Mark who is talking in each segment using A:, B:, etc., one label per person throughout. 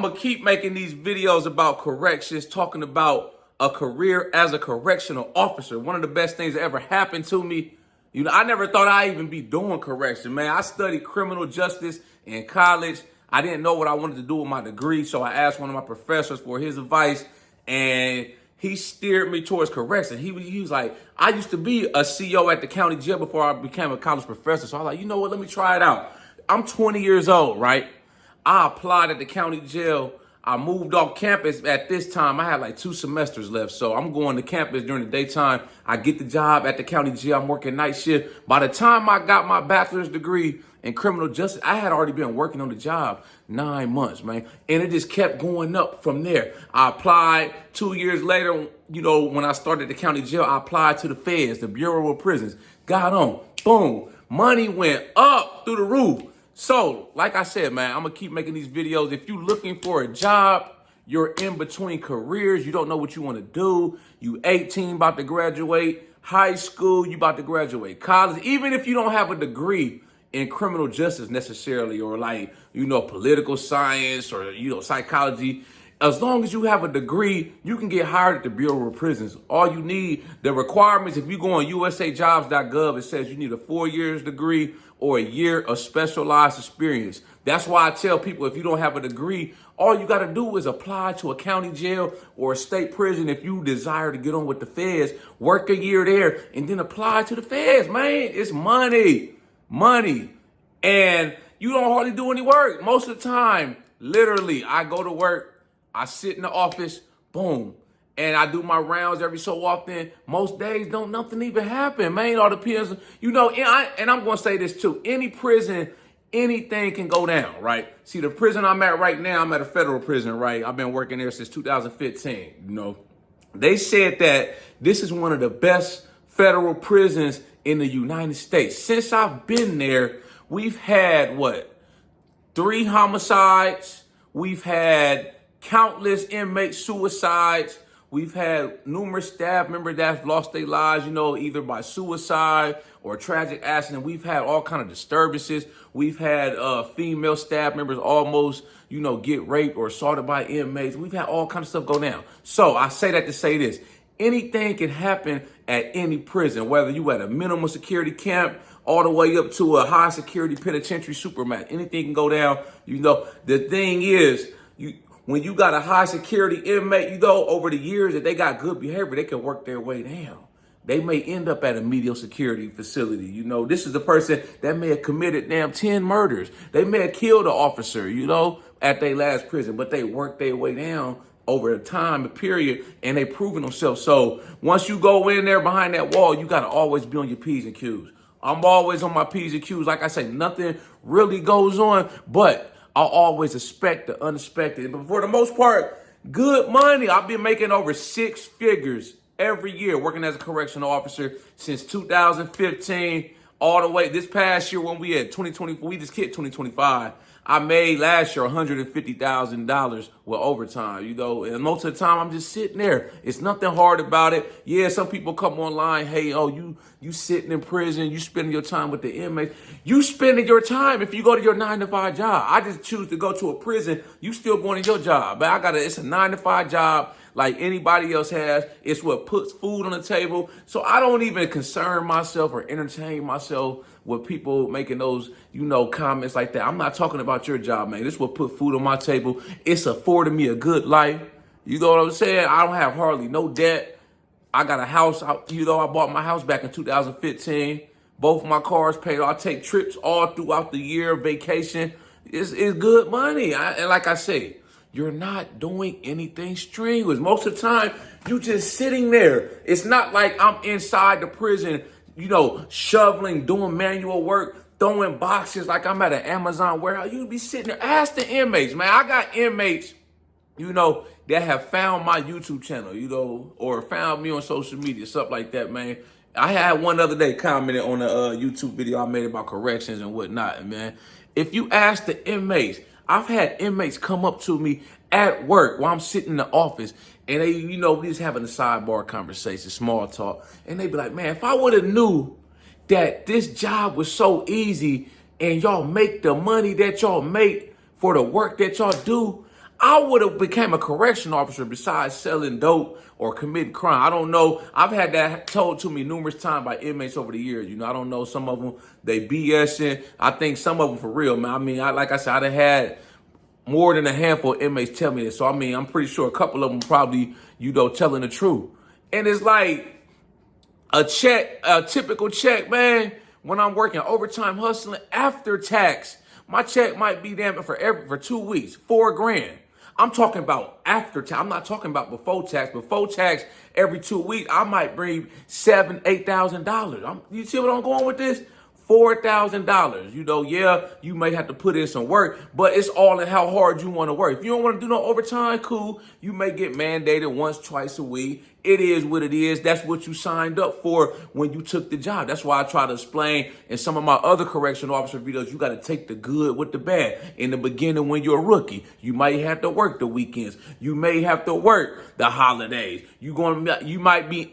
A: I'm going to keep making these videos about corrections, talking about a career as a correctional officer. One of the best things that ever happened to me. You know, I never thought I'd even be doing correction, man. I studied criminal justice in college. I didn't know what I wanted to do with my degree, so I asked one of my professors for his advice, and he steered me towards correction. He was like, I used to be a CO at the county jail before I became a college professor. So I was like, you know what, let me try it out. I'm 20 years old, right? I applied at the county jail. I moved off campus at this time. I had like 2 semesters left. So I'm going to campus during the daytime. I get the job at the county jail. I'm working night shift. By the time I got my bachelor's degree in criminal justice, I had already been working on the job 9 months, man. And it just kept going up from there. I applied 2 years later, you know, when I started the county jail, I applied to the feds, the Bureau of Prisons. Got on, boom. Money went up through the roof. So, like I said, man, I'm going to keep making these videos. If you're looking for a job, you're in between careers, you don't know what you want to do, you 18, about to graduate high school, you about to graduate college, even if you don't have a degree in criminal justice necessarily, or like, you know, political science or, you know, psychology, as long as you have a degree, you can get hired at the Bureau of Prisons. All you need, the requirements, if you go on usajobs.gov, it says you need a 4 years degree or a year of specialized experience. That's why I tell people, if you don't have a degree, all you got to do is apply to a county jail or a state prison. If you desire to get on with the feds, work a year there and then apply to the feds, man. It's money. And you don't hardly do any work. Most of the time, literally, I go to work, I sit in the office, boom, and I do my rounds every so often. Most days don't nothing even happen, man. It all depends, you know, and I'm going to say this too. Any prison, anything can go down, right? See, the prison I'm at right now, I'm at a federal prison, right? I've been working there since 2015, you know. They said that this is one of the best federal prisons in the United States. Since I've been there, we've had, 3 homicides. We've had countless inmate suicides. We've had numerous staff members that have lost their lives, you know, either by suicide or tragic accident. We've had all kind of disturbances. We've had female staff members almost, you know, get raped or assaulted by inmates. We've had all kind of stuff go down. So I say that to say this. Anything can happen at any prison, whether you at a minimum security camp all the way up to a high security penitentiary supermax. Anything can go down. You know, the thing is, when you got a high security inmate, you know, over the years that they got good behavior, they can work their way down. They may end up at a medium security facility. You know, this is the person that may have committed 10 murders. They may have killed an officer, you know, at their last prison, but they worked their way down over a time, a period, and they proven themselves. So once you go in there behind that wall, you got to always be on your P's and Q's. I'm always on my P's and Q's. Like I say, nothing really goes on, but I'll always expect the unexpected. But for the most part, good money. I've been making over 6 figures every year working as a correctional officer since 2015 all the way. This past year when we had 2020, we just hit 2025. I made last year $150,000 with overtime, you know, and most of the time I'm just sitting there. It's nothing hard about it. Yeah, some people come online, hey, oh, you sitting in prison, you spending your time with the inmates. You spending your time if you go to your 9-to-5 job. I just choose to go to a prison. You still going to your job. But it's a 9-to-5 job like anybody else has. It's what puts food on the table. So I don't even concern myself or entertain myself with people making those, you know, comments like that. I'm not talking about your job, man. This is what put food on my table. It's afforded me a good life. You know what I'm saying? I don't have hardly no debt. I got a house, you know, I bought my house back in 2015. Both of my cars paid. I take trips all throughout the year, vacation. It's good money. And like I say, you're not doing anything strenuous. Most of the time, you just sitting there. It's not like I'm inside the prison, you know, shoveling, doing manual work, throwing boxes like I'm at an Amazon warehouse. You be sitting there. Ask the inmates, man. I got inmates, you know, that have found my YouTube channel, you know, or found me on social media, stuff like that, man. I had one other day commented on a YouTube video I made about corrections and whatnot, man. If you ask the inmates, I've had inmates come up to me at work while I'm sitting in the office, and they, you know, we just having a sidebar conversation, small talk, and they be like, man, if I would have knew that this job was so easy and y'all make the money that y'all make for the work that y'all do, I would have became a correction officer besides selling dope or committing crime. I don't know. I've had that told to me numerous times by inmates over the years. I don't know. Some of them, they BSing. I think some of them for real, man. I mean, like I said, I done had more than a handful of inmates tell me this. So, I mean, I'm pretty sure a couple of them probably, telling the truth. And it's like a typical check, man, when I'm working overtime hustling after tax, my check might be damn for 2 weeks, $4,000. I'm talking about after tax. I'm not talking about before tax. Before tax, every 2 weeks, I might bring $8,000. You see what I'm going with this? $4,000. Yeah, you may have to put in some work, but it's all in how hard you want to work. If you don't want to do no overtime, cool. You may get mandated once, twice a week. It is what it is. That's what you signed up for when you took the job. That's why I try to explain in some of my other correctional officer videos, you got to take the good with the bad. In the beginning, when you're a rookie, you might have to work the weekends. You may have to work the holidays. You might be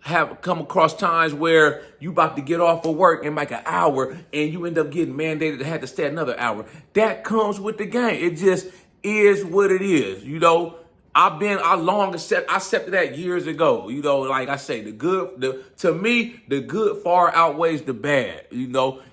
A: have come across times where you about to get off of work in like an hour and you end up getting mandated to have to stay another hour. That comes with the game. It just is what it is. I accepted that years ago. Like I say, to me, the good far outweighs the bad.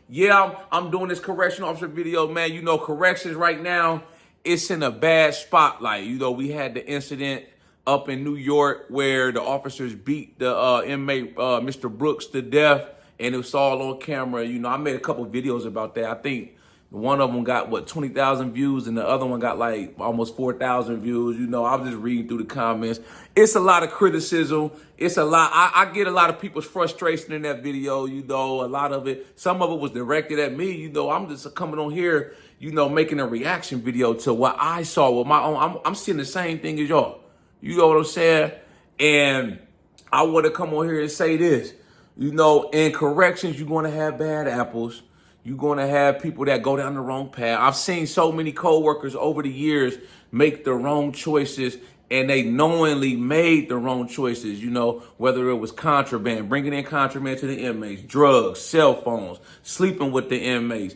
A: Yeah, I'm doing this correctional officer video, man. Corrections right now, it's in a bad spotlight. We had the incident up in New York where the officers beat the inmate, Mr. Brooks, to death, and it was all on camera. I made a couple videos about that. I think one of them got, 20,000 views, and the other one got like almost 4,000 views. I was just reading through the comments. It's a lot of criticism. It's a lot. I get a lot of people's frustration in that video, a lot of it. Some of it was directed at me, I'm just coming on here, making a reaction video to what I saw with my own. I'm seeing the same thing as y'all. You know what I'm saying? And I want to come on here and say this. In corrections, you're going to have bad apples. You're going to have people that go down the wrong path. I've seen so many coworkers over the years make the wrong choices, and they knowingly made the wrong choices, whether it was contraband, bringing in contraband to the inmates, drugs, cell phones, sleeping with the inmates,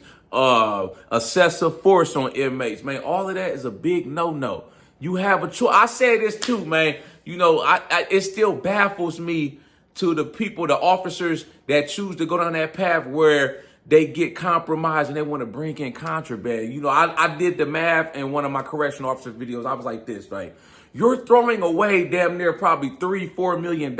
A: excessive force on inmates. Man, all of that is a big no-no. You have a choice. I say this too, man. It still baffles me to the people, the officers that choose to go down that path where they get compromised and they want to bring in contraband. I did the math in one of my correctional officer videos. I was like this, right? You're throwing away damn near probably $3-4 million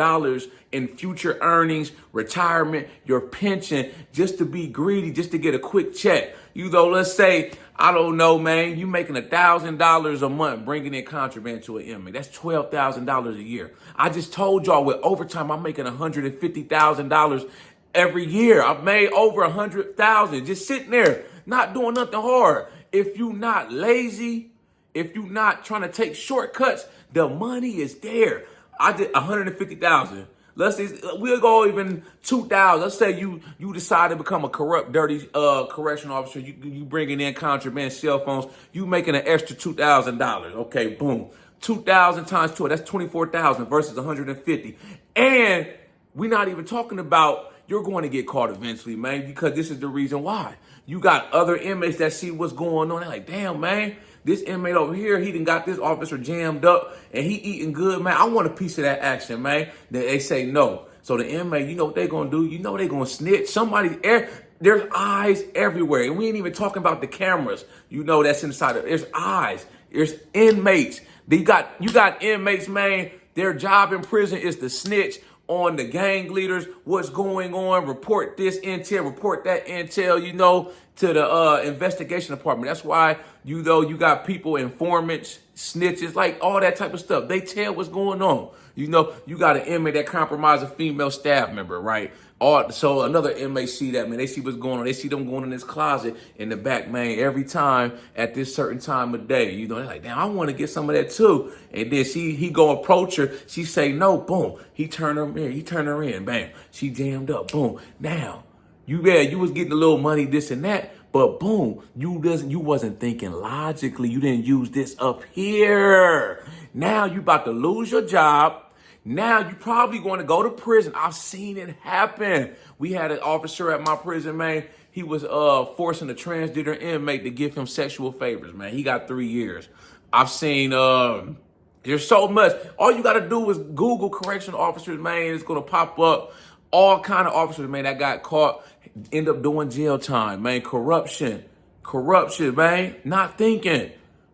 A: in future earnings, retirement, your pension, just to be greedy, just to get a quick check. Let's say, I don't know, man, you making $1,000 a month bringing in contraband to an inmate. That's $12,000 a year. I just told y'all with overtime, I'm making $150,000 every year. I've made over $100,000 just sitting there, not doing nothing hard. If you not lazy, if you not trying to take shortcuts, the money is there. I did $150,000. We'll go even 2,000. Let's say you decide to become a corrupt, dirty correctional officer. You bringing in contraband, cell phones. You making an extra $2,000. Okay, boom. 2,000 times 2. That's 24,000 versus 150. And we're not even talking about you're going to get caught eventually, man, because this is the reason why. You got other inmates that see what's going on. They're like, damn, man, this inmate over here, he done got this officer jammed up and he eating good, man. I want a piece of that action, man. Then they say no. So the inmate, you know what they're going to do? They're going to snitch. There's eyes everywhere. And we ain't even talking about the cameras, that's inside of it. There's eyes. There's inmates. You got inmates, man. Their job in prison is to snitch on the gang leaders, what's going on, report this intel, report that intel, to the investigation department. That's why, you got people, informants, snitches, like all that type of stuff. They tell what's going on. You got an inmate that compromised a female staff member, right? So another inmate see that, man. They see what's going on. They see them going in this closet in the back, man, every time at this certain time of day. They're like, damn, I want to get some of that too. And then he go approach her. She say no, boom. He turn her in, bam. She jammed up, boom. Now, you was getting a little money, this and that. But boom, you wasn't thinking logically. You didn't use this up here. Now you about to lose your job. Now you probably going to go to prison. I've seen it happen. We had an officer at my prison, man. He was forcing a transgender inmate to give him sexual favors, man. He got 3 years. I've seen there's so much. All you gotta do is Google correctional officers, man. It's gonna pop up all kind of officers, man, that got caught, end up doing jail time, man. Corruption, man. Not thinking.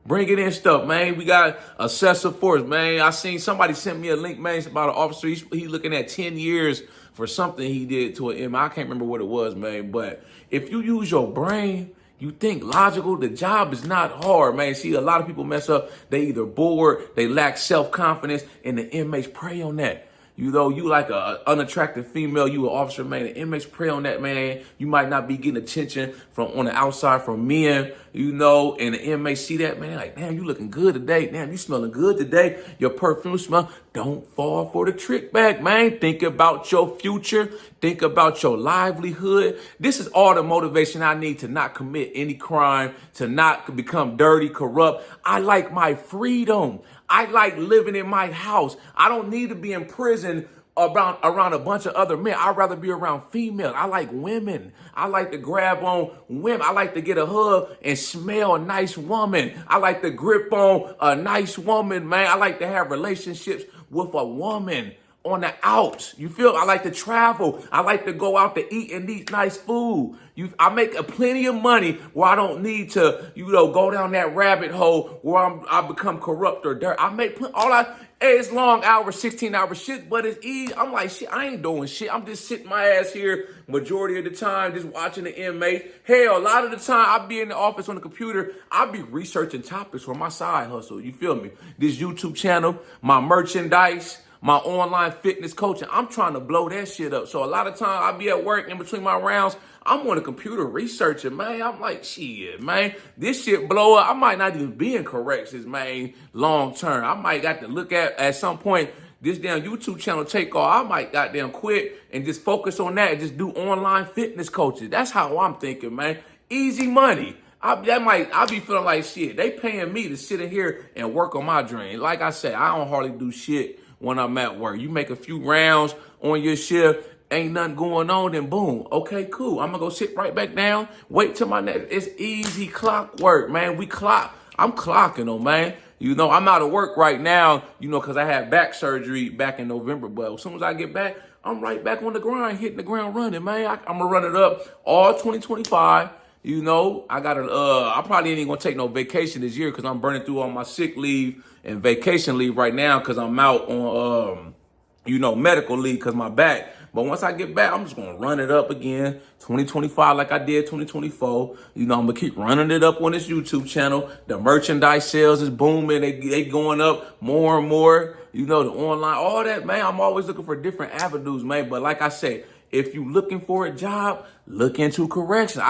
A: Bringing in stuff, man. We got excessive force, man. I seen somebody sent me a link, man. It's about an officer. He's looking at 10 years for something he did to an inmate. I can't remember what it was, man. But if you use your brain, you think logical, the job is not hard, man. See, a lot of people mess up. They either bored, they lack self-confidence, and the inmates prey on that. You know, you like a unattractive female, you an officer, man. The inmates prey on that, man. You might not be getting attention from on the outside from men, you know, and the inmates see that, man. They're like, damn, you looking good today. Damn, you smelling good today. Your perfume smell. Don't fall for the trick bag, man. Think about your future. Think about your livelihood. This is all the motivation I need to not commit any crime, to not become dirty, corrupt. I like my freedom. I like living in my house. I don't need to be in prison around a bunch of other men. I'd rather be around females. I like women. I like to grab on women. I like to get a hug and smell a nice woman. I like to grip on a nice woman, man. I like to have relationships with a woman on the outs. You feel? I like to travel. I like to go out to eat and eat nice food. I make plenty of money where I don't need to, go down that rabbit hole where I become corrupt or dirt. I make it's long hours, 16-hour shit, but it's easy. I'm like, shit, I ain't doing shit. I'm just sitting my ass here majority of the time, just watching the inmates. Hell, a lot of the time I be in the office on the computer. I be researching topics for my side hustle. You feel me? This YouTube channel, my merchandise, my online fitness coaching. I'm trying to blow that shit up. So a lot of time I be at work in between my rounds. I'm on the computer researching, man. I'm like, shit, man, this shit blow up. I might not even be in corrections, man, long term. I might got to look at some point, this damn YouTube channel take off. I might goddamn quit and just focus on that and just do online fitness coaches. That's how I'm thinking, man. Easy money. I be feeling like shit. They paying me to sit in here and work on my dream. Like I said, I don't hardly do shit when I'm at work. You make a few rounds on your shift, ain't nothing going on, then boom. Okay, cool. I'm gonna go sit right back down, wait till my next. It's easy clockwork, man. I'm clocking them, man. I'm out of work right now, because I had back surgery back in November. But as soon as I get back, I'm right back on the grind, hitting the ground running, man. I'm gonna run it up all 2025. I probably ain't even gonna take no vacation this year because I'm burning through all my sick leave and vacation leave right now because I'm out on, medical leave because my back. But once I get back, I'm just gonna run it up again, 2025 like I did 2024. I'm gonna keep running it up on this YouTube channel. The merchandise sales is booming. They going up more and more. The online, all that, man. I'm always looking for different avenues, man. But like I said, if you looking for a job, look into correction.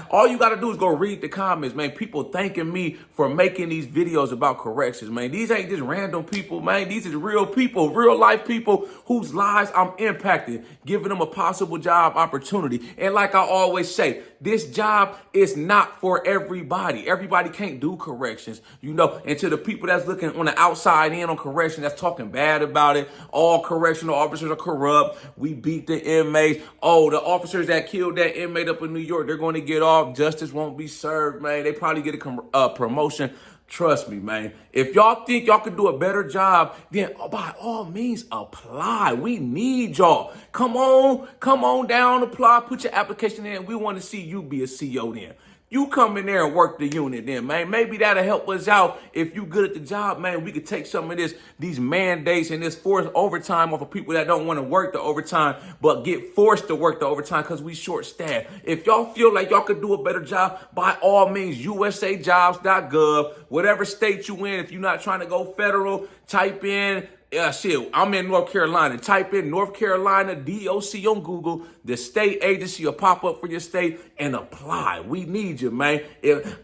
A: All you got to do is go read the comments, man. People thanking me for making these videos about corrections, man. These ain't just random people, man. These is real people, real life people whose lives I'm impacting, giving them a possible job opportunity. And like I always say, this job is not for everybody. Everybody can't do corrections, and to the people that's looking on the outside in on correction, that's talking bad about it. All correctional officers are corrupt. We beat the inmates. Oh, the officers that killed that inmate up in New York, they're going to get off. Justice won't be served, man. They probably get a promotion. Trust me, man. If y'all think y'all could do a better job, then by all means, apply. We need y'all. Come on down, apply, put your application in. We want to see you be a CO then. You come in there and work the unit then, man. Maybe that'll help us out. If you good at the job, man, we could take some of these mandates and this forced overtime off of people that don't want to work the overtime, but get forced to work the overtime because we short staffed. If y'all feel like y'all could do a better job, by all means, usajobs.gov, whatever state you in, if you're not trying to go federal, type in, I'm in North Carolina. Type in North Carolina DOC on Google. The state agency will pop up for your state and apply. We need you, man.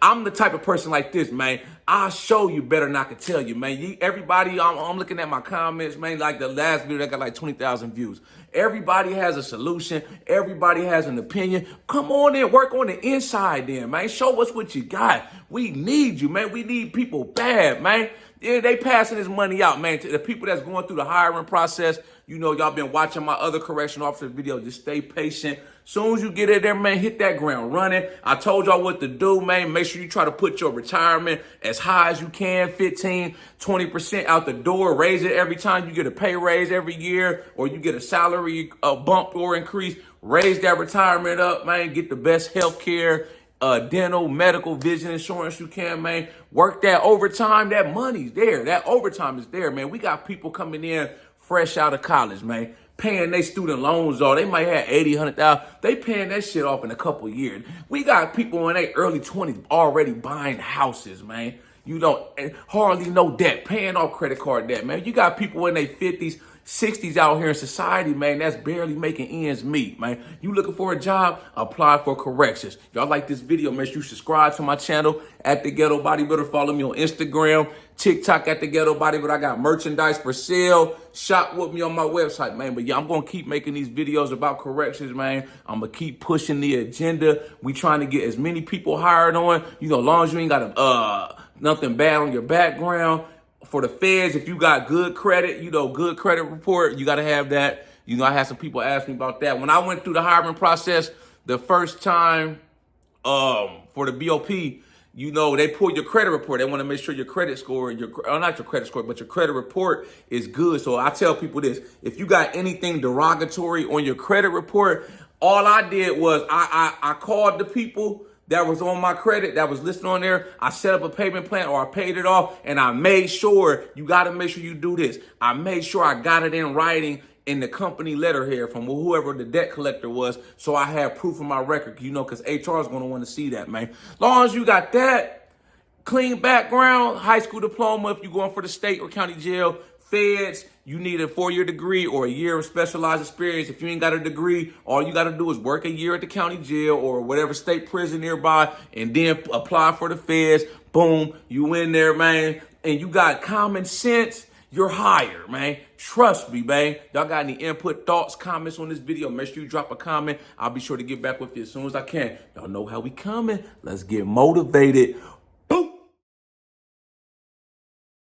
A: I'm the type of person like this, man. I'll show you better than I can tell you, man. Everybody, I'm looking at my comments, man. Like the last video that got like 20,000 views. Everybody has a solution. Everybody has an opinion. Come on in, work on the inside then, man. Show us what you got. We need you, man. We need people bad, man. Yeah, they passing this money out, man. To the people that's going through the hiring process, you know, y'all been watching my other correctional officer video. Just stay patient. Soon as you get in there, man, hit that ground running. I told y'all what to do, man. Make sure you try to put your retirement as high as you can, 15, 20% out the door. Raise it every time you get a pay raise every year, or you get a salary bump or increase. Raise that retirement up, man. Get the best health care, dental, medical, vision insurance you can, man. Work that overtime. That money's there. That overtime is there, man. We got people coming in fresh out of college, man, paying their student loans off. They might have 80, 100,000. They paying that shit off in a couple of years. We got people in their early 20s already buying houses, man. You don't hardly no debt, paying off credit card debt, man. You got people in their 50s, 60s out here in society, man, that's barely making ends meet, man. You looking for a job? Apply for corrections. Y'all like this video, make sure you subscribe to my channel at The Ghetto Bodybuilder. Follow me on Instagram, TikTok at The Ghetto Bodybuilder. I got merchandise for sale. Shop with me on my website, man. But yeah, I'm going to keep making these videos about corrections, man. I'm going to keep pushing the agenda. We trying to get as many people hired on. You know, as long as you ain't got nothing bad on your background. For the feds, if you got good credit, you know, good credit report, you got to have that. You know, I had some people ask me about that. When I went through the hiring process the first time for the BOP, you know, they pull your credit report. They want to make sure your credit score, not your credit score, but your credit report is good. So I tell people this: if you got anything derogatory on your credit report, all I did was I called the people that was on my credit, that was listed on there. I set up a payment plan, or I paid it off, and I made sure, you got to make sure you do this. I made sure I got it in writing in the company letterhead from whoever the debt collector was, so I had proof of my record, you know, because HR is going to want to see that, man. As long as you got that, clean background, high school diploma, if you're going for the state or county jail, feds, you need a 4-year degree or a year of specialized experience. If you ain't got a degree, all you got to do is work a year at the county jail or whatever state prison nearby, and then apply for the feds. Boom, you in there, man. And you got common sense, you're hired, man. Trust me, man. Y'all got any input, thoughts, comments on this video? Make sure you drop a comment. I'll be sure to get back with you as soon as I can. Y'all know how we coming. Let's get motivated.